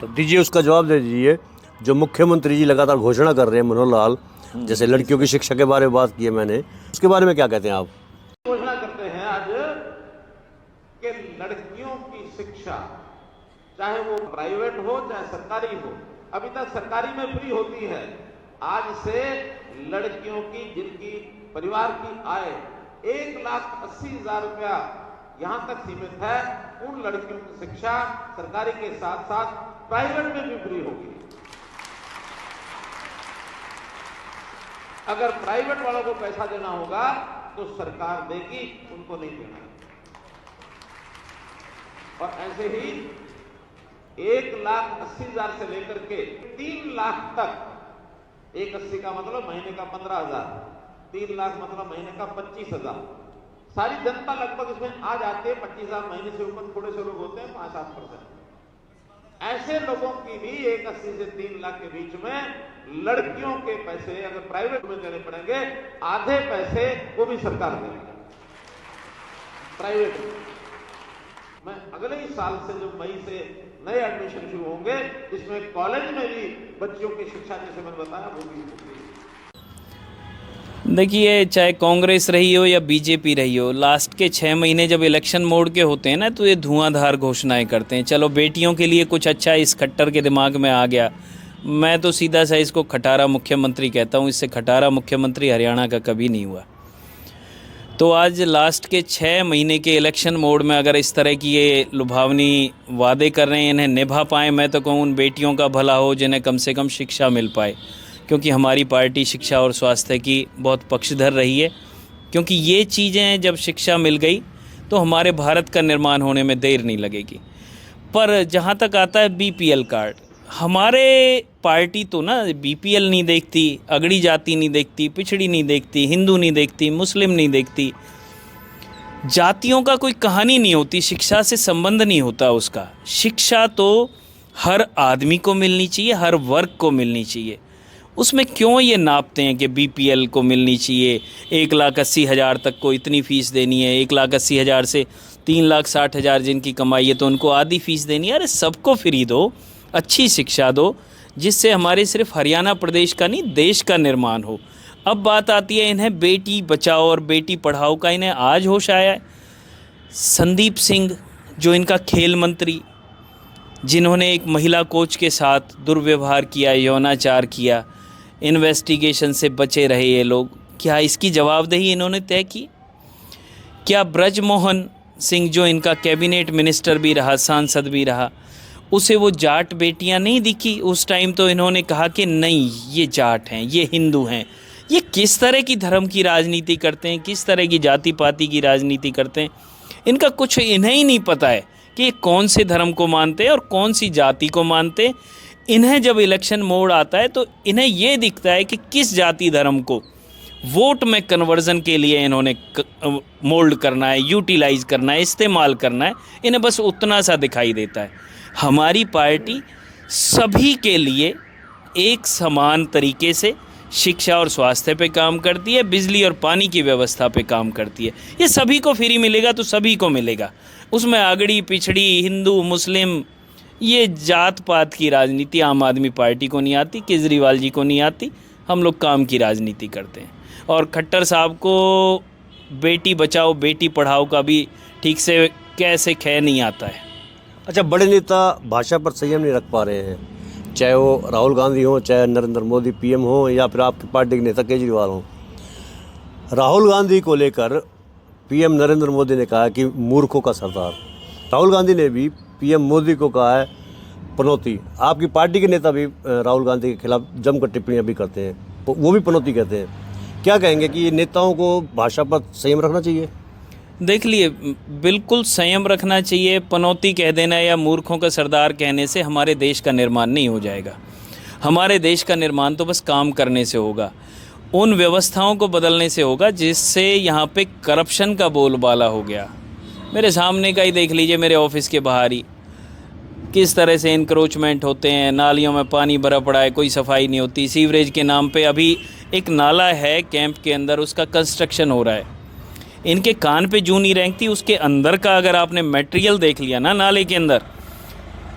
तो दीजिए, उसका जवाब दे दीजिए। जो मुख्यमंत्री जी लगातार घोषणा कर रहे हैं मनोहर लाल, जैसे लड़कियों की शिक्षा के बारे में बात की है मैंने, उसके बारे में क्या कहते हैं आप? घोषणा करते हैं आज कि लड़कियों की शिक्षा चाहे वो प्राइवेट हो चाहे सरकारी हो, अभी तक सरकारी में फ्री होती है। आज से लड़कियों की जिनकी परिवार की आय 1,80,000 रुपया यहां तक सीमित है, उन लड़कियों की शिक्षा सरकारी के साथ साथ प्राइवेट में भी फ्री होगी। अगर प्राइवेट वालों को पैसा देना होगा तो सरकार देगी, उनको नहीं देना। और ऐसे ही 1,80,000 से लेकर के 3 लाख तक, 1,80 का मतलब महीने का 15,000, 3 लाख मतलब महीने का 25,000। सारी जनता लगभग इसमें आ जाती है। 25,000 महीने से ऊपर थोड़े से लोग होते हैं, 5-7%। ऐसे लोगों की भी 1,80 से 3 लाख के बीच में लड़कियों के पैसे अगर प्राइवेट में देने पड़ेंगे, आधे पैसे वो भी सरकार देगी प्राइवेट में। मैं अगले ही साल से जो मई से नए एडमिशन शुरू होंगे, इसमें कॉलेज में भी बच्चियों की शिक्षा, जैसे मैंने बताया, वो भी होगी। देखिए, चाहे कांग्रेस रही हो या बीजेपी रही हो, लास्ट के 6 महीने जब इलेक्शन मोड के होते हैं ना, तो ये धुआंधार घोषणाएं करते हैं। चलो बेटियों के लिए कुछ अच्छा इस खट्टर के दिमाग में आ गया। मैं तो सीधा सा इसको खटारा मुख्यमंत्री कहता हूँ। इससे खटारा मुख्यमंत्री हरियाणा का कभी नहीं हुआ। तो आज लास्ट के 6 महीने के इलेक्शन मोड में अगर इस तरह की ये लुभावनी वादे कर रहे हैं, इन्हें निभा पाएँ, मैं तो कहूँ उन बेटियों का भला हो जिन्हें कम से कम शिक्षा मिल पाए। क्योंकि हमारी पार्टी शिक्षा और स्वास्थ्य की बहुत पक्षधर रही है। क्योंकि ये चीज़ें जब शिक्षा मिल गई तो हमारे भारत का निर्माण होने में देर नहीं लगेगी। पर जहाँ तक आता है बीपीएल कार्ड, हमारे पार्टी तो ना बीपीएल नहीं देखती, अगड़ी जाति नहीं देखती, पिछड़ी नहीं देखती, हिंदू नहीं देखती, मुस्लिम नहीं देखती। जातियों का कोई कहानी नहीं होती, शिक्षा से संबंध नहीं होता उसका। शिक्षा तो हर आदमी को मिलनी चाहिए, हर वर्ग को मिलनी चाहिए। उसमें क्यों ये नापते हैं कि बीपीएल को मिलनी चाहिए, 1,80,000 तक को इतनी फ़ीस देनी है, 1,80,000 से 3,60,000 जिनकी कमाई है तो उनको आधी फ़ीस देनी है। अरे सबको फ्री दो, अच्छी शिक्षा दो, जिससे हमारे सिर्फ हरियाणा प्रदेश का नहीं, देश का निर्माण हो। अब बात आती है इन्हें बेटी बचाओ और बेटी पढ़ाओ का, इन्हें आज होश आया है। संदीप सिंह जो इनका खेल मंत्री, जिन्होंने एक महिला कोच के साथ दुर्व्यवहार किया, यौनाचार किया, इन्वेस्टिगेशन से बचे रहे ये लोग, क्या इसकी जवाबदेही इन्होंने तय की? क्या ब्रजमोहन सिंह जो इनका कैबिनेट मिनिस्टर भी रहा, सांसद भी रहा, उसे वो जाट बेटियां नहीं दिखी? उस टाइम तो इन्होंने कहा कि नहीं, ये जाट हैं, ये हिंदू हैं। ये किस तरह की धर्म की राजनीति करते हैं, किस तरह की जाति पाति की राजनीति करते हैं? इनका कुछ इन्हें ही नहीं पता है कि ये कौन से धर्म को मानते हैं और कौन सी जाति को मानते हैं। इन्हें जब इलेक्शन मोड आता है तो इन्हें ये दिखता है कि किस जाति धर्म को वोट में कन्वर्जन के लिए इन्होंने मोल्ड करना है, यूटिलाइज करना है, इस्तेमाल करना है। इन्हें बस उतना सा दिखाई देता है। हमारी पार्टी सभी के लिए एक समान तरीके से शिक्षा और स्वास्थ्य पे काम करती है, बिजली और पानी की व्यवस्था पे काम करती है। ये सभी को फ्री मिलेगा तो सभी को मिलेगा। उसमें अगड़ी पिछड़ी, हिंदू मुस्लिम, ये जात पात की राजनीति आम आदमी पार्टी को नहीं आती, केजरीवाल जी को नहीं आती। हम लोग काम की राजनीति करते हैं। और खट्टर साहब को बेटी बचाओ बेटी पढ़ाओ का भी ठीक से कैसे ख़ैर नहीं आता है। अच्छा, बड़े नेता भाषा पर संयम नहीं रख पा रहे हैं, चाहे वो राहुल गांधी हो, चाहे नरेंद्र मोदी पीएम हो, या फिर आपकी पार्टी के नेता केजरीवाल हो। राहुल गांधी को लेकर पीएम नरेंद्र मोदी ने कहा कि मूर्खों का सरदार। राहुल गांधी ने भी पीएम मोदी को कहा है पनौती। आपकी पार्टी के नेता भी राहुल गांधी के खिलाफ जमकर टिप्पणियां भी करते हैं, वो भी पनौती कहते हैं। क्या कहेंगे कि ये नेताओं को भाषा पर संयम रखना चाहिए? देख लिए, बिल्कुल संयम रखना चाहिए। पनौती कह देना या मूर्खों का सरदार कहने से हमारे देश का निर्माण नहीं हो जाएगा। हमारे देश का निर्माण तो बस काम करने से होगा, उन व्यवस्थाओं को बदलने से होगा जिससे यहाँ पे करप्शन का बोलबाला हो गया। मेरे सामने का ही देख लीजिए, मेरे ऑफिस के बाहर ही किस तरह से इंक्रोचमेंट होते हैं। नालियों में पानी भरा पड़ा है, कोई सफाई नहीं होती। सीवरेज के नाम पे अभी एक नाला है कैंप के अंदर, उसका कंस्ट्रक्शन हो रहा है। इनके कान पे जूं नहीं रेंगती। उसके अंदर का अगर आपने मटेरियल देख लिया ना नाले के अंदर,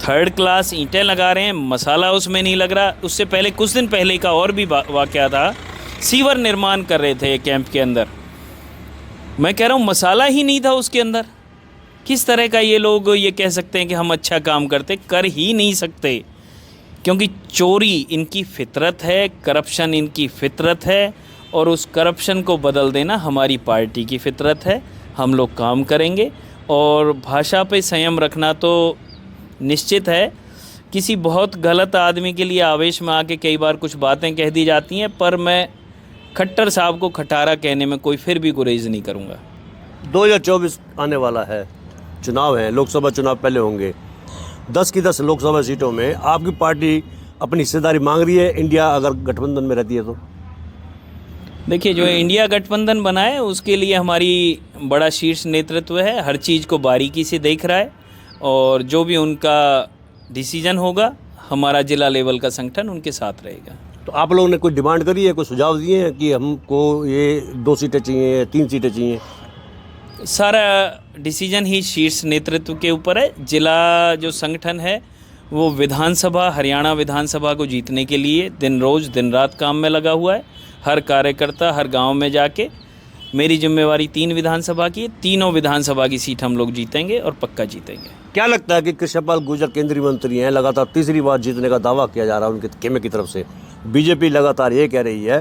थर्ड क्लास ईंटें लगा रहे हैं, मसाला उसमें नहीं लग रहा। उससे पहले कुछ दिन पहले का और भी वाक़या था, सीवर निर्माण कर रहे थे कैंप के अंदर। मैं कह रहा हूँ मसाला ही नहीं था उसके अंदर। किस तरह का ये लोग ये कह सकते हैं कि हम अच्छा काम करते? कर ही नहीं सकते, क्योंकि चोरी इनकी फितरत है, करप्शन इनकी फितरत है, और उस करप्शन को बदल देना हमारी पार्टी की फितरत है। हम लोग काम करेंगे, और भाषा पे संयम रखना तो निश्चित है। किसी बहुत गलत आदमी के लिए आवेश में आके कई बार कुछ बातें कह दी जाती हैं, पर मैं खट्टर साहब को खटारा कहने में कोई फिर भी गुरेज नहीं करूँगा। 2024 आने वाला है, चुनाव है, लोकसभा चुनाव पहले होंगे। 10 की 10 लोकसभा सीटों में आपकी पार्टी अपनी हिस्सेदारी मांग रही है, इंडिया अगर गठबंधन में रहती है तो? देखिए, जो इंडिया गठबंधन बना है उसके लिए हमारी बड़ा शीर्ष नेतृत्व है, हर चीज़ को बारीकी से देख रहा है, और जो भी उनका डिसीजन होगा हमारा जिला लेवल का संगठन उनके साथ रहेगा। तो आप लोगों ने कोई डिमांड करी है, कोई सुझाव दिए हैं कि हमको ये 2 सीटें चाहिए, 3 सीटें चाहिए? सारा डिसीजन ही शीर्ष नेतृत्व के ऊपर है। जिला जो संगठन है वो विधानसभा, हरियाणा विधानसभा को जीतने के लिए दिन रोज़ दिन रात काम में लगा हुआ है। हर कार्यकर्ता हर गांव में जाके, मेरी जिम्मेवारी 3 विधानसभा की है, तीनों विधानसभा की सीट हम लोग जीतेंगे और पक्का जीतेंगे। क्या लगता है कि कृष्णपाल गुर्जर केंद्रीय मंत्री हैं, लगातार तीसरी बार जीतने का दावा किया जा रहा है उनके खेमे की तरफ से। बीजेपी लगातार ये कह रही है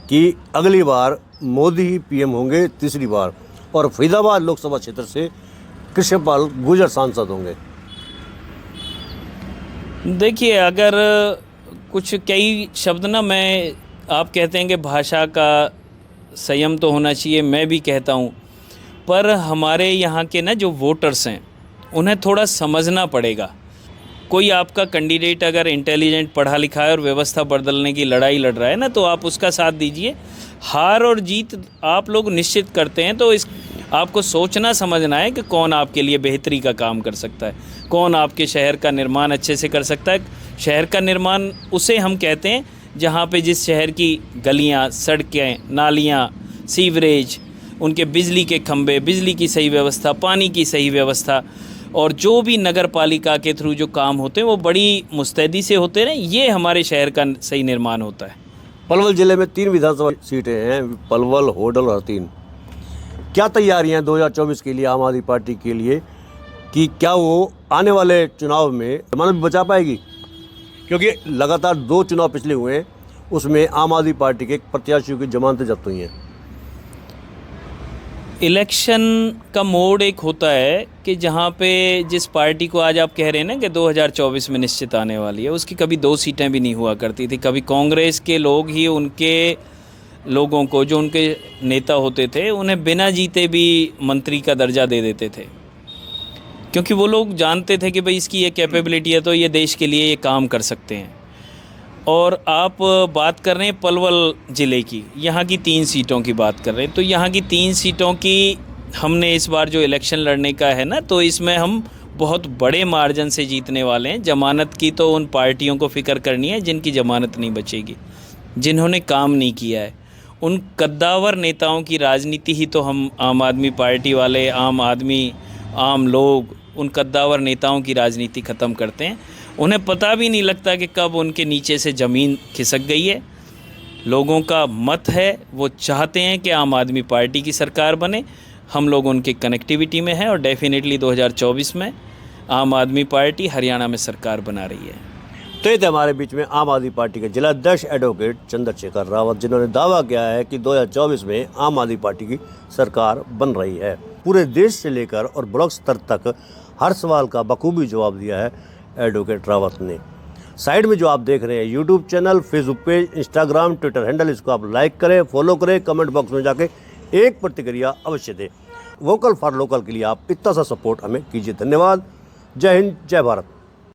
कि अगली बार मोदी ही पीएम होंगे तीसरी बार, और फरीदाबाद लोकसभा क्षेत्र से कृष्णपाल गुर्जर सांसद होंगे। देखिए, अगर कुछ कई शब्द ना, मैं आप कहते हैं कि भाषा का संयम तो होना चाहिए, मैं भी कहता हूँ, पर हमारे यहाँ के ना जो वोटर्स हैं उन्हें थोड़ा समझना पड़ेगा। कोई आपका कैंडिडेट अगर इंटेलिजेंट, पढ़ा लिखा है और व्यवस्था बदलने की लड़ाई लड़ रहा है ना, तो आप उसका साथ दीजिए। हार और जीत आप लोग निश्चित करते हैं, तो इस आपको सोचना समझना है कि कौन आपके लिए बेहतरी का काम कर सकता है, कौन आपके शहर का निर्माण अच्छे से कर सकता है। शहर का निर्माण उसे हम कहते हैं जहाँ पे जिस शहर की गलियाँ, सड़कें, नालियाँ, सीवरेज, उनके बिजली के खंभे, बिजली की सही व्यवस्था, पानी की सही व्यवस्था, और जो भी नगर पालिका के थ्रू जो काम होते हैं वो बड़ी मुस्तैदी से होते हैं, ये हमारे शहर का सही निर्माण होता है। पलवल जिले में 3 विधानसभा सीटें हैं, पलवल, होडल और हरतीन। क्या तैयारियां हैं 2024 के लिए आम आदमी पार्टी के लिए, कि क्या वो आने वाले चुनाव में जमानत भी बचा पाएगी? क्योंकि लगातार 2 चुनाव पिछले हुए हैं, उसमें आम आदमी पार्टी के प्रत्याशियों की जमानतें जब्त हुई हैं। इलेक्शन का मोड एक होता है कि जहाँ पे जिस पार्टी को आज आप कह रहे हैं ना कि 2024 में निश्चित आने वाली है, उसकी कभी 2 सीटें भी नहीं हुआ करती थी। कभी कांग्रेस के लोग ही उनके लोगों को, जो उनके नेता होते थे, उन्हें बिना जीते भी मंत्री का दर्जा दे देते थे, क्योंकि वो लोग जानते थे कि भाई इसकी ये कैपेबिलिटी है तो ये देश के लिए ये काम कर सकते हैं। और आप बात कर रहे हैं पलवल ज़िले की, यहाँ की 3 सीटों की बात कर रहे हैं, तो यहाँ की 3 सीटों की हमने इस बार जो इलेक्शन लड़ने का है ना, तो इसमें हम बहुत बड़े मार्जिन से जीतने वाले हैं। जमानत की तो उन पार्टियों को फ़िक्र करनी है जिनकी जमानत नहीं बचेगी, जिन्होंने काम नहीं किया है। उन कद्दावर नेताओं की राजनीति ही तो हम आम आदमी पार्टी वाले, आम आदमी, आम लोग उन कद्दावर नेताओं की राजनीति ख़त्म करते हैं। उन्हें पता भी नहीं लगता कि कब उनके नीचे से ज़मीन खिसक गई है। लोगों का मत है, वो चाहते हैं कि आम आदमी पार्टी की सरकार बने। हम लोग उनकी कनेक्टिविटी में हैं और डेफिनेटली 2024 में आम आदमी पार्टी हरियाणा में सरकार बना रही है। तो ये थे हमारे बीच में आम आदमी पार्टी के जिलाध्यक्ष एडवोकेट चंद्रशेखर रावत, जिन्होंने दावा किया है कि 2024 में आम आदमी पार्टी की सरकार बन रही है। पूरे देश से लेकर और ब्लॉक स्तर तक हर सवाल का बखूबी जवाब दिया है एडवोकेट रावत ने। साइड में जो आप देख रहे हैं YouTube channel, Facebook page, Instagram, Twitter handle, इसको आप लाइक करें, फॉलो करें, कमेंट बॉक्स में जाके एक प्रतिक्रिया अवश्य दें। वोकल फॉर लोकल के लिए आप इतना सा सपोर्ट हमें कीजिए। धन्यवाद। जय हिंद, जय भारत।